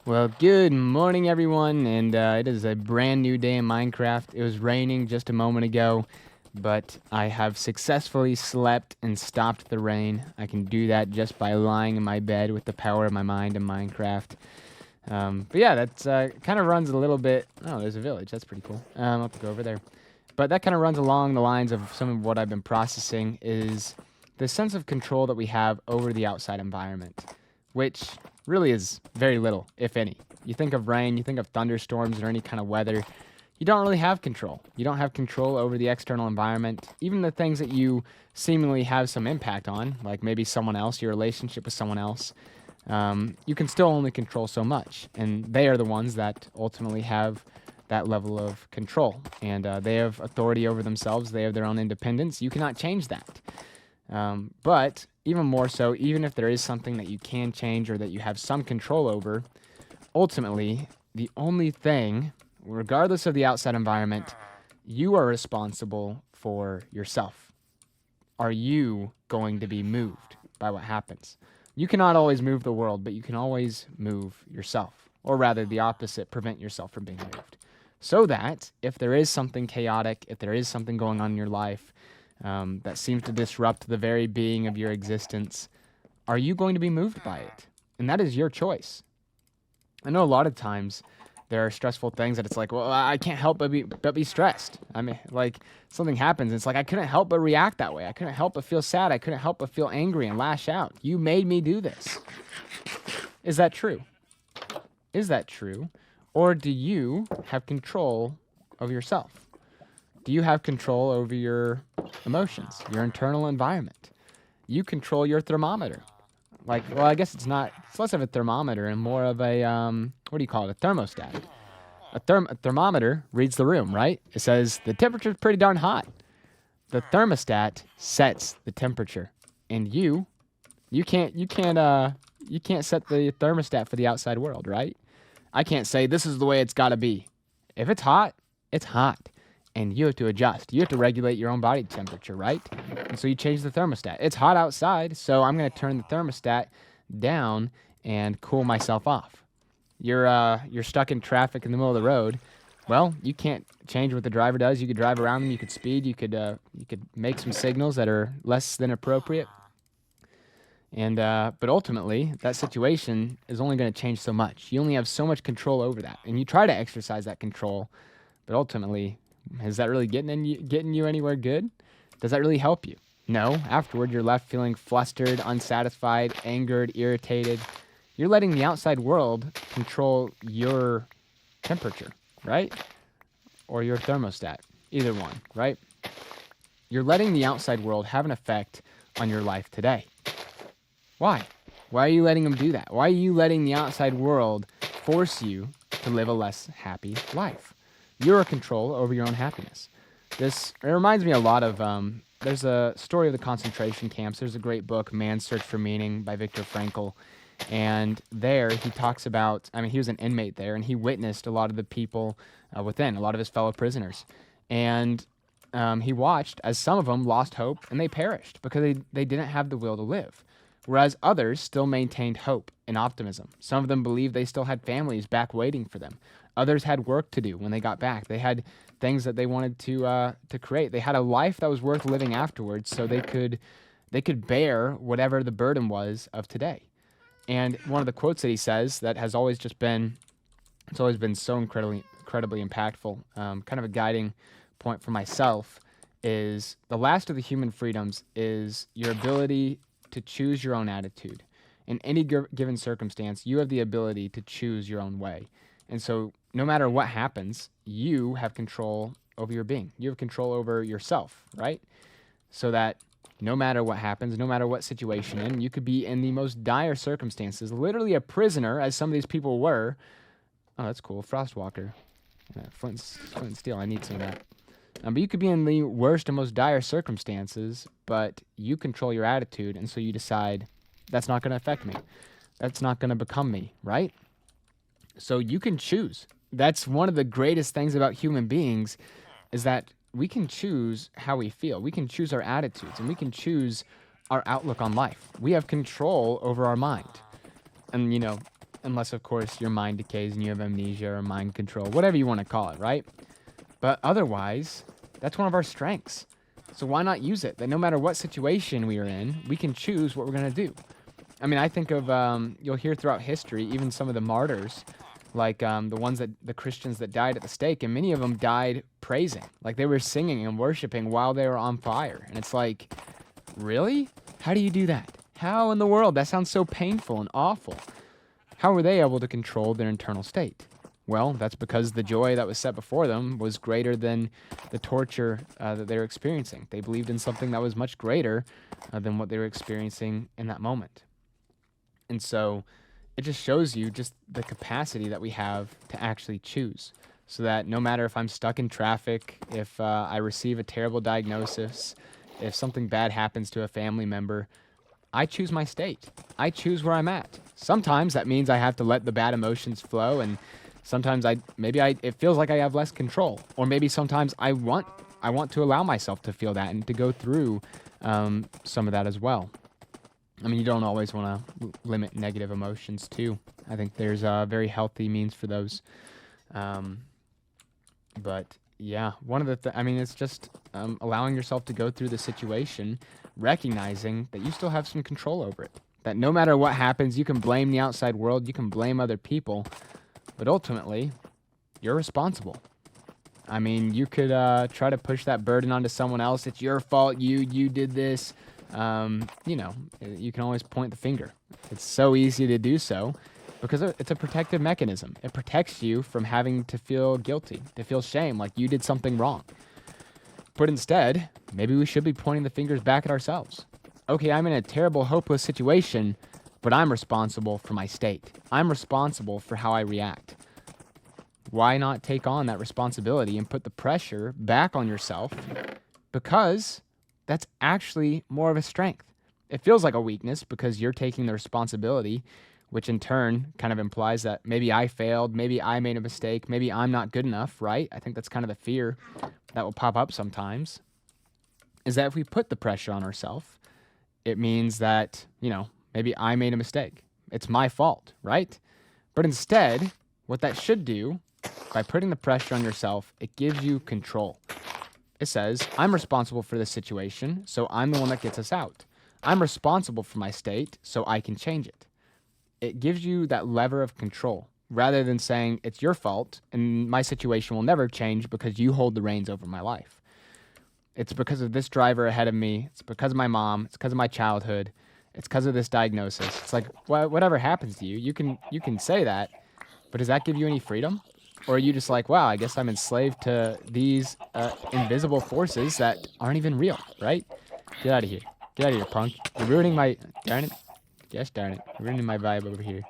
Well, good morning, everyone, and it is a brand new day in Minecraft. It was raining just a moment ago, but I have successfully slept and stopped the rain. I can do that just by lying in my bed with the power of my mind in Minecraft. But yeah, that's kind of runs a little bit. Oh, there's a village. That's pretty cool. I'll have to go over there. But that kind of runs along the lines of some of what I've been processing is the sense of control that we have over the outside environment, which really is very little, if any. You think of rain, you think of thunderstorms or any kind of weather. You don't really have control. You don't have control over the external environment, even the things that you seemingly have some impact on, like maybe someone else, your relationship with someone else. You can still only control so much, and they are the ones that ultimately have that level of control, and they have authority over themselves. They have their own independence. You cannot change that. But even more so, even if there is something that you can change or that you have some control over, ultimately, the only thing, regardless of the outside environment, you are responsible for yourself. Are you going to be moved by what happens? You cannot always move the world, but you can always move yourself. Or rather, the opposite, prevent yourself from being moved. So that if there is something chaotic, if there is something going on in your life that seems to disrupt the very being of your existence, are you going to be moved by it? And that is your choice. I know a lot of times there are stressful things that it's like, well, I can't help but be stressed. I mean, like something happens, and it's like I couldn't help but react that way. I couldn't help but feel sad. I couldn't help but feel angry and lash out. You made me do this. Is that true? Is that true? Or do you have control of yourself? Do you have control over your emotions, your internal environment? You control your thermometer. Like, well, I guess it's less of a thermometer and more of a, what do you call it? A thermostat. A thermometer reads the room, right? It says the temperature's pretty darn hot. The thermostat sets the temperature. And you can't set the thermostat for the outside world, right? I can't say this is the way it's got to be. If it's hot, it's hot. And you have to adjust. You have to regulate your own body temperature, right? And so you change the thermostat. It's hot outside, so I'm going to turn the thermostat down and cool myself off. You're stuck in traffic in the middle of the road. Well, you can't change what the driver does. You could drive around them. You could speed. You could make some signals that are less than appropriate. And but ultimately, that situation is only going to change so much. You only have so much control over that, and you try to exercise that control, but ultimately, is that really getting you anywhere good? Does that really help you? No. Afterward, you're left feeling flustered, unsatisfied, angered, irritated. You're letting the outside world control your temperature, right? Or your thermostat, either one, right? You're letting the outside world have an effect on your life today. Why? Why are you letting them do that? Why are you letting the outside world force you to live a less happy life? You're in control over your own happiness. It reminds me a lot of, there's a story of the concentration camps. There's a great book, Man's Search for Meaning by Viktor Frankl. And there he talks about, he was an inmate there, and he witnessed a lot of the people within, a lot of his fellow prisoners. And he watched as some of them lost hope and they perished because they didn't have the will to live. Whereas others still maintained hope and optimism. Some of them believed they still had families back waiting for them. Others had work to do when they got back. They had things that they wanted to create. They had a life that was worth living afterwards, so they could bear whatever the burden was of today. And one of the quotes that he says that has always been so incredibly impactful, kind of a guiding point for myself, is the last of the human freedoms is your ability to choose your own attitude. In any given circumstance, you have the ability to choose your own way. And so no matter what happens, you have control over your being. You have control over yourself, right? So that no matter what happens, no matter what situation you could be in the most dire circumstances, literally a prisoner, as some of these people were. Oh, that's cool. Frostwalker. Flint and steel. I need some of that. But you could be in the worst and most dire circumstances, but you control your attitude, and so you decide, that's not going to affect me. That's not going to become me, right? So you can choose. That's one of the greatest things about human beings, is that we can choose how we feel. We can choose our attitudes, and we can choose our outlook on life. We have control over our mind. And, unless, of course, your mind decays and you have amnesia or mind control, whatever you want to call it, right? But otherwise, that's one of our strengths. So why not use it? That no matter what situation we are in, we can choose what we're going to do. I mean, I think of, you'll hear throughout history, even some of the martyrs, like the Christians that died at the stake, and many of them died praising. Like they were singing and worshiping while they were on fire. And it's like, really? How do you do that? How in the world? That sounds so painful and awful. How were they able to control their internal state? Well, that's because the joy that was set before them was greater than the torture that they were experiencing. They believed in something that was much greater than what they were experiencing in that moment. And so it just shows you just the capacity that we have to actually choose. So that no matter if I'm stuck in traffic, if I receive a terrible diagnosis, if something bad happens to a family member, I choose my state. I choose where I'm at. Sometimes that means I have to let the bad emotions flow, and sometimes it feels like I have less control. Or maybe sometimes I want to allow myself to feel that and to go through some of that as well. I mean, you don't always want to limit negative emotions too. I think there's a very healthy means for those. But yeah, it's just allowing yourself to go through the situation, recognizing that you still have some control over it. That no matter what happens, you can blame the outside world, you can blame other people, but ultimately, you're responsible. I mean, you could try to push that burden onto someone else. It's your fault. You did this. You can always point the finger. It's so easy to do so because it's a protective mechanism. It protects you from having to feel guilty, to feel shame, like you did something wrong. But instead, maybe we should be pointing the fingers back at ourselves. Okay, I'm in a terrible, hopeless situation, but I'm responsible for my state. I'm responsible for how I react. Why not take on that responsibility and put the pressure back on yourself? Because that's actually more of a strength. It feels like a weakness because you're taking the responsibility, which in turn kind of implies that maybe I failed, maybe I made a mistake, maybe I'm not good enough, right? I think that's kind of the fear that will pop up sometimes, is that if we put the pressure on ourselves, it means that, maybe I made a mistake. It's my fault, right? But instead, what that should do, by putting the pressure on yourself, it gives you control. It says, I'm responsible for this situation, so I'm the one that gets us out. I'm responsible for my state, so I can change it. It gives you that lever of control, rather than saying, it's your fault, and my situation will never change because you hold the reins over my life. It's because of this driver ahead of me. It's because of my mom. It's because of my childhood. It's because of this diagnosis. It's like, whatever happens to you, you can say that, but does that give you any freedom? Or are you just like, wow, I guess I'm enslaved to these invisible forces that aren't even real, right? Get out of here. Get out of here, punk. You're ruining my... Darn it. Gosh darn it. You're ruining my vibe over here.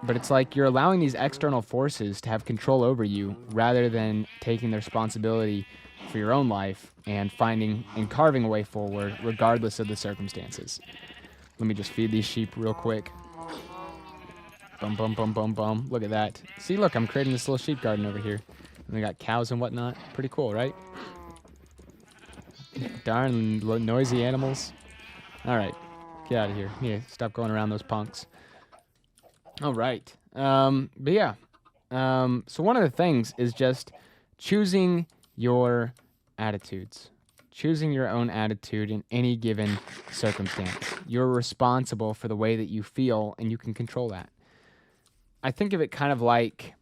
But it's like you're allowing these external forces to have control over you rather than taking the responsibility for your own life and finding and carving a way forward regardless of the circumstances. Let me just feed these sheep real quick. Bum, bum, bum, bum, bum. Look at that. See, look, I'm creating this little sheep garden over here. And we got cows and whatnot. Pretty cool, right? Darn noisy animals. All right. Get out of here. Yeah, stop going around those punks. All right. But yeah. So one of the things is just choosing your attitudes. Choosing your own attitude in any given circumstance. You're responsible for the way that you feel, and you can control that. I think of it kind of like,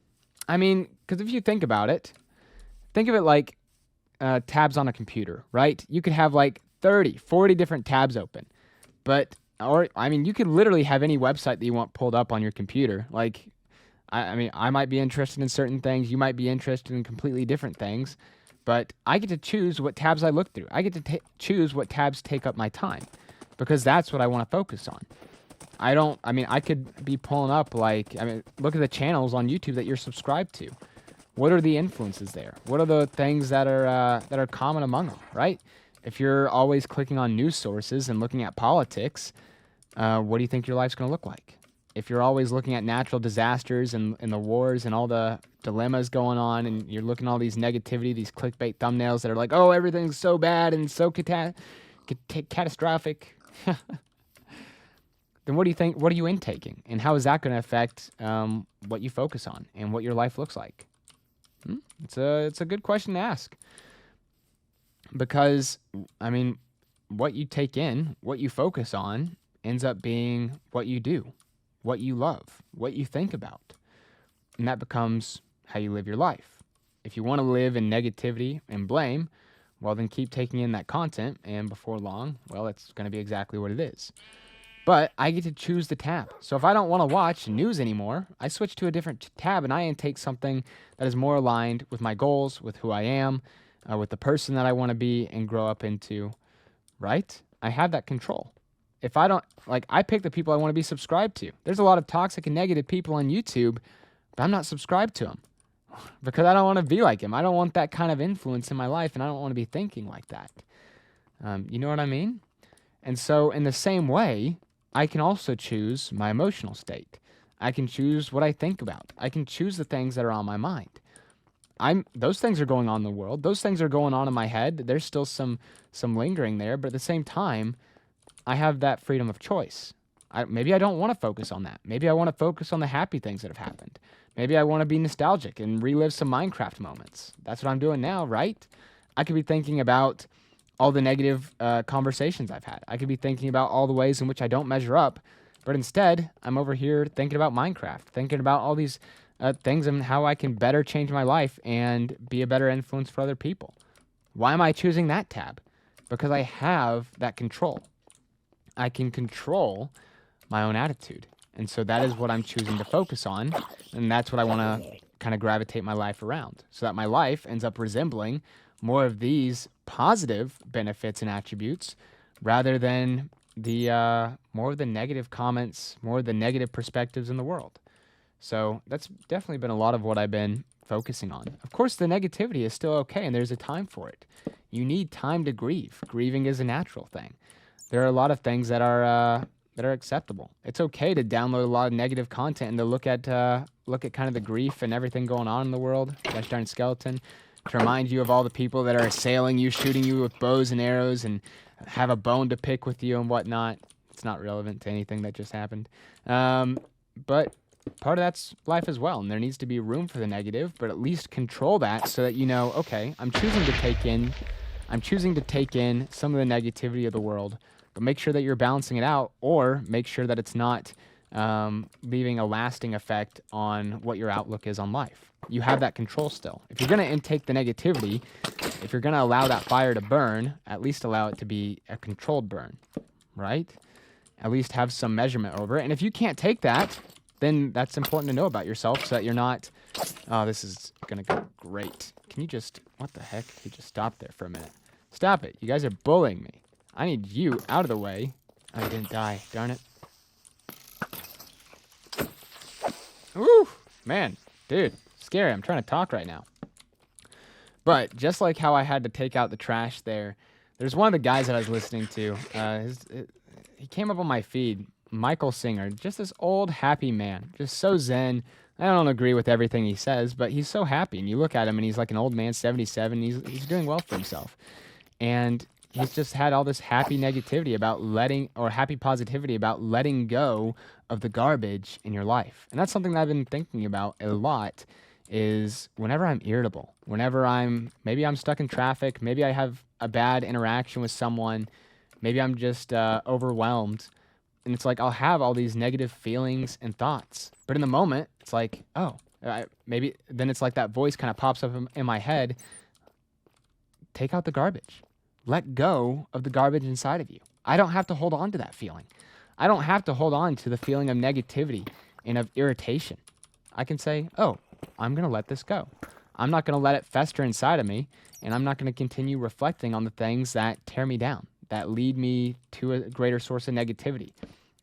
because if you think about it, think of it like tabs on a computer, right? You could have like 30, 40 different tabs open. You could literally have any website that you want pulled up on your computer. Like, I might be interested in certain things. You might be interested in completely different things. But I get to choose what tabs I look through. I get to choose what tabs take up my time because that's what I want to focus on. I could be pulling up look at the channels on YouTube that you're subscribed to. What are the influences there? What are the things that are common among them, right? If you're always clicking on news sources and looking at politics, what do you think your life's going to look like? If you're always looking at natural disasters and the wars and all the dilemmas going on, and you're looking at all these negativity, these clickbait thumbnails that are like, oh, everything's so bad and so catastrophic. then what do you think? What are you intaking, and how is that going to affect what you focus on and what your life looks like? It's a good question to ask, because I mean, what you take in, what you focus on, ends up being what you do, what you love, what you think about, and that becomes how you live your life. If you want to live in negativity and blame, well, then keep taking in that content, and before long, well, it's going to be exactly what it is. But I get to choose the tab. So if I don't want to watch news anymore, I switch to a different tab and I intake something that is more aligned with my goals, with who I am, with the person that I want to be and grow up into, right? I have that control. If I don't, like, I pick the people I want to be subscribed to. There's a lot of toxic and negative people on YouTube, but I'm not subscribed to them because I don't want to be like him. I don't want that kind of influence in my life, and I don't want to be thinking like that. You know what I mean? And so in the same way, I can also choose my emotional state. I can choose what I think about. I can choose the things that are on my mind. Those things are going on in the world. Those things are going on in my head. There's still some lingering there, but at the same time, I have that freedom of choice. Maybe I don't want to focus on that. Maybe I want to focus on the happy things that have happened. Maybe I want to be nostalgic and relive some Minecraft moments. That's what I'm doing now, right? I could be thinking about all the negative conversations I've had. I could be thinking about all the ways in which I don't measure up, but instead, I'm over here thinking about Minecraft, thinking about all these things and how I can better change my life and be a better influence for other people. Why am I choosing that tab? Because I have that control. I can control my own attitude. And so that is what I'm choosing to focus on, and that's what I want to kind of gravitate my life around, so that my life ends up resembling more of these positive benefits and attributes rather than the more of the negative comments, more of the negative perspectives in the world. So that's definitely been a lot of what I've been focusing on. Of course, the negativity is still okay, and there's a time for it. You need time to grieve. Grieving is a natural thing. There are a lot of things that are acceptable. It's okay to download a lot of negative content and to look at kind of the grief and everything going on in the world. Gosh darn skeleton. To remind you of all the people that are assailing you, shooting you with bows and arrows, and have a bone to pick with you and whatnot. It's not relevant to anything that just happened. But part of that's life as well, and there needs to be room for the negative, but at least control that so that you know, okay, I'm choosing to take in some of the negativity of the world, but make sure that you're balancing it out, or make sure that it's not leaving a lasting effect on what your outlook is on life. You have that control still. If you're going to intake the negativity, if you're going to allow that fire to burn, at least allow it to be a controlled burn, right? At least have some measurement over it. And if you can't take that, then that's important to know about yourself so that you're not, oh, this is going to go great. Can you just, what the heck? You just stop there for a minute. Stop it. You guys are bullying me. I need you out of the way. Oh, I didn't die. Darn it. Woo! Man, dude. Scary. I'm trying to talk right now. But just like how I had to take out the trash there's one of the guys that I was listening to. He came up on my feed, Michael Singer, just this old happy man, just so zen. I don't agree with everything he says, but he's so happy. And you look at him, and he's like an old man, 77. He's doing well for himself, and he's just had all this happy negativity about happy positivity about letting go of the garbage in your life. And that's something that I've been thinking about a lot. Is whenever I'm irritable, whenever maybe I'm stuck in traffic, maybe I have a bad interaction with someone, maybe I'm just overwhelmed, and it's like I'll have all these negative feelings and thoughts. But in the moment, it's like, oh, maybe then it's like that voice kind of pops up in my head. Take out the garbage. Let go of the garbage inside of you. I don't have to hold on to that feeling. I don't have to hold on to the feeling of negativity and of irritation. I can say, oh, I'm going to let this go. I'm not going to let it fester inside of me, and I'm not going to continue reflecting on the things that tear me down, that lead me to a greater source of negativity.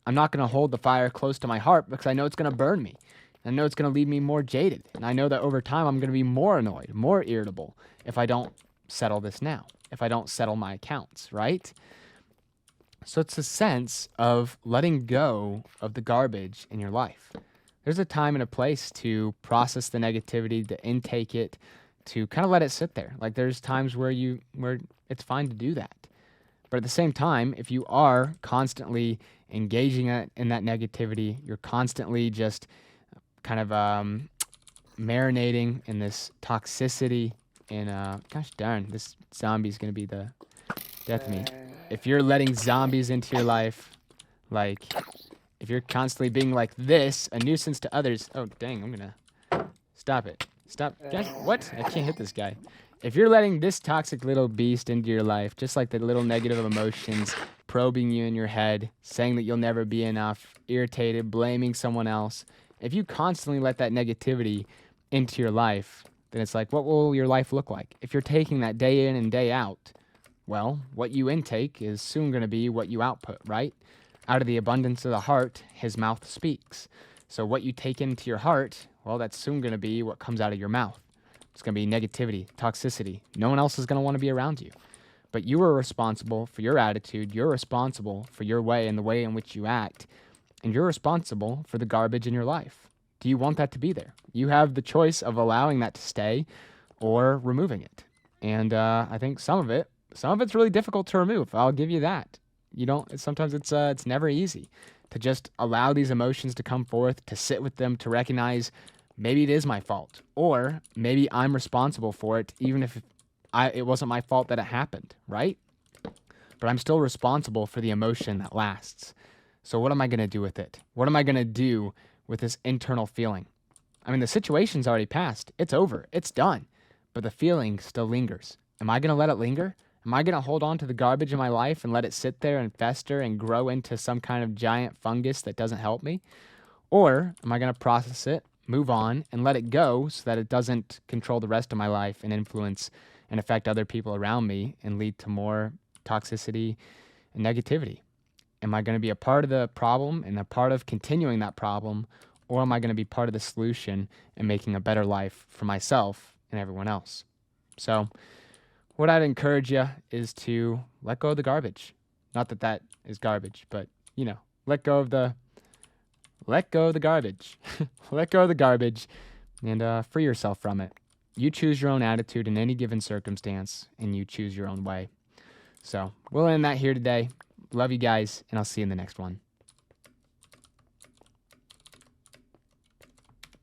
I'm not going to hold the fire close to my heart because I know it's going to burn me. I know it's going to leave me more jaded, and I know that over time I'm going to be more annoyed, more irritable if I don't settle this now, if I don't settle my accounts, right? So it's a sense of letting go of the garbage in your life. There's a time and a place to process the negativity, to intake it, to kind of let it sit there. Like there's times where it's fine to do that. But at the same time, if you are constantly engaging in that negativity, you're constantly just kind of marinating in this toxicity. And gosh darn, this zombie's gonna be the death meat. If you're letting zombies into your life, like if you're constantly being like this, a nuisance to others. Oh dang, I'm gonna stop it. Stop. Guys, what? I can't hit this guy. If you're letting this toxic little beast into your life, just like the little negative emotions probing you in your head, saying that you'll never be enough, irritated, blaming someone else, if you constantly let that negativity into your life, then it's like, what will your life look like? If you're taking that day in and day out, well, what you intake is soon going to be what you output, right? Out of the abundance of the heart, his mouth speaks. So what you take into your heart, well, that's soon going to be what comes out of your mouth. It's going to be negativity, toxicity. No one else is going to want to be around you. But you are responsible for your attitude. You're responsible for your way and the way in which you act. And you're responsible for the garbage in your life. Do you want that to be there? You have the choice of allowing that to stay or removing it. And I think some of it's really difficult to remove. I'll give you that. Sometimes it's never easy to just allow these emotions to come forth, to sit with them, to recognize maybe it is my fault, or maybe I'm responsible for it, even if it wasn't my fault that it happened, right? But I'm still responsible for the emotion that lasts. So what am I going to do with it? What am I going to do with this internal feeling? I mean, the situation's already passed. It's over. It's done. But the feeling still lingers. Am I going to let it linger? Am I going to hold on to the garbage in my life and let it sit there and fester and grow into some kind of giant fungus that doesn't help me? Or am I going to process it, move on, and let it go so that it doesn't control the rest of my life and influence and affect other people around me and lead to more toxicity and negativity? Am I going to be a part of the problem and a part of continuing that problem, or am I going to be part of the solution and making a better life for myself and everyone else? So what I'd encourage you is to let go of the garbage. Not that that is garbage, but, let go of the garbage. Let go of the garbage and free yourself from it. You choose your own attitude in any given circumstance, and you choose your own way. So we'll end that here today. Love you guys, and I'll see you in the next one.